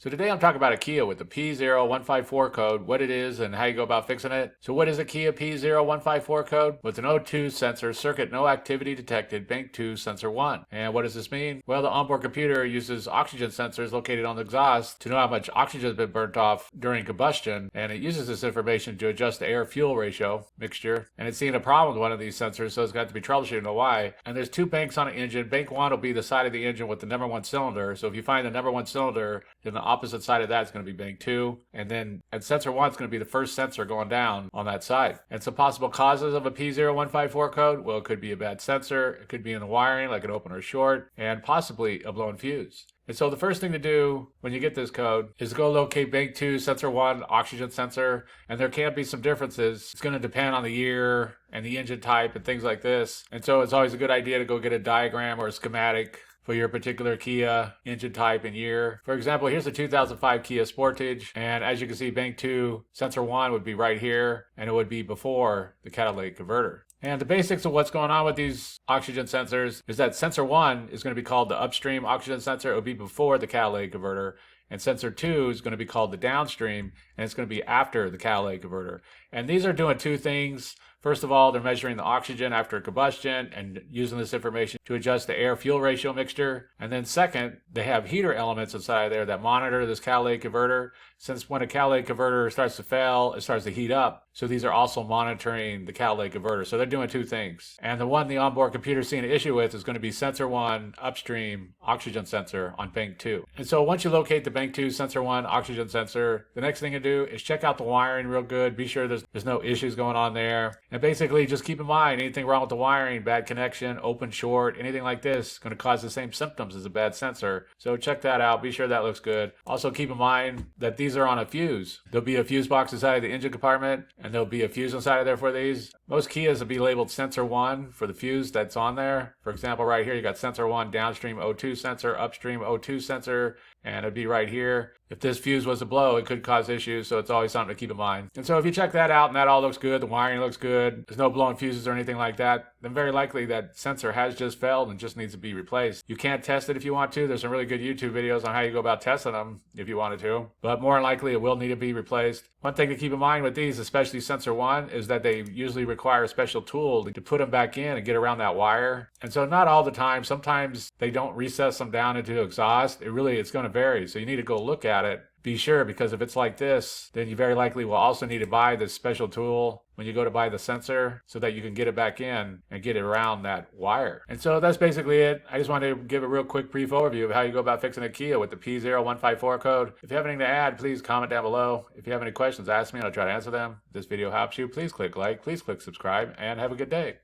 So today I'm talking about a Kia with the P0154 code, what it is and how you go about fixing it. So what is a Kia P0154 code? With an O2 sensor, circuit no activity detected, bank 2 sensor 1. And what does this mean? Well, the onboard computer uses oxygen sensors located on the exhaust to know how much oxygen has been burnt off during combustion, and it uses this information to adjust the air-fuel ratio mixture. And it's seeing a problem with one of these sensors, so it's got to be troubleshooting the why. And there's two banks on an engine. Bank 1 will be the side of the engine with the number 1 cylinder. So if you find the number 1 cylinder, then the opposite side of that is going to be bank 2. And then at sensor 1 is going to be the first sensor going down on that side. And some possible causes of a P0154 code, well, it could be a bad sensor, it could be in the wiring, like an open or short, and possibly a blown fuse. And so the first thing to do when you get this code is go locate bank 2 sensor 1 oxygen sensor, and there can be some differences. It's going to depend on the year and the engine type and things like this. And so it's always a good idea to go get a diagram or a schematic for your particular Kia engine type and year. For example, here's the 2005 Kia Sportage, and as you can see, bank 2 sensor 1 would be right here, and it would be before the catalytic converter. And the basics of what's going on with these oxygen sensors is that sensor 1 is going to be called the upstream oxygen sensor. It will be before the catalytic converter. And sensor 2 is going to be called the downstream, and it's going to be after the catalytic converter. And these are doing two things. First of all, they're measuring the oxygen after combustion and using this information to adjust the air-fuel ratio mixture. And then second, they have heater elements inside there that monitor this catalytic converter. Since when a catalytic converter starts to fail, it starts to heat up. So these are also monitoring the catalytic converter. So they're doing two things. And the one the onboard computer is seeing an issue with is going to be sensor 1 upstream oxygen sensor on bank 2. And so once you locate the bank 2 sensor 1 oxygen sensor, the next thing to do is check out the wiring real good. Be sure there's no issues going on there. And basically just keep in mind anything wrong with the wiring, bad connection, open short, anything like this is going to cause the same symptoms as a bad sensor. So check that out. Be sure that looks good. Also keep in mind that these are on a fuse. There'll be a fuse box inside of the engine compartment, and there'll be a fuse inside of there for these. Most Kias will be labeled sensor 1 for the fuse that's on there. For example, right here you got sensor 1 downstream O2 sensor, upstream O2 sensor, and it'd be right here. If this fuse was to blow, it could cause issues, so it's always something to keep in mind. And so if you check that out and that all looks good, the wiring looks good, there's no blowing fuses or anything like that, then very likely that sensor has just failed and just needs to be replaced. You can test it if you want to. There's some really good YouTube videos on how you go about testing them if you wanted to, but more than likely it will need to be replaced. One thing to keep in mind with these, especially sensor 1, is that they usually require a special tool to put them back in and get around that wire. And so not all the time. Sometimes they don't recess them down into exhaust. It's going to vary. So you need to go look at it. Be sure, because if it's like this, then you very likely will also need to buy this special tool when you go to buy the sensor so that you can get it back in and get it around that wire. And so that's basically it. I just wanted to give a real quick brief overview of how you go about fixing a Kia with the P0154 code. If you have anything to add, please comment down below. If you have any questions, ask me and I'll try to answer them. If this video helps you, please click like, please click subscribe, and have a good day.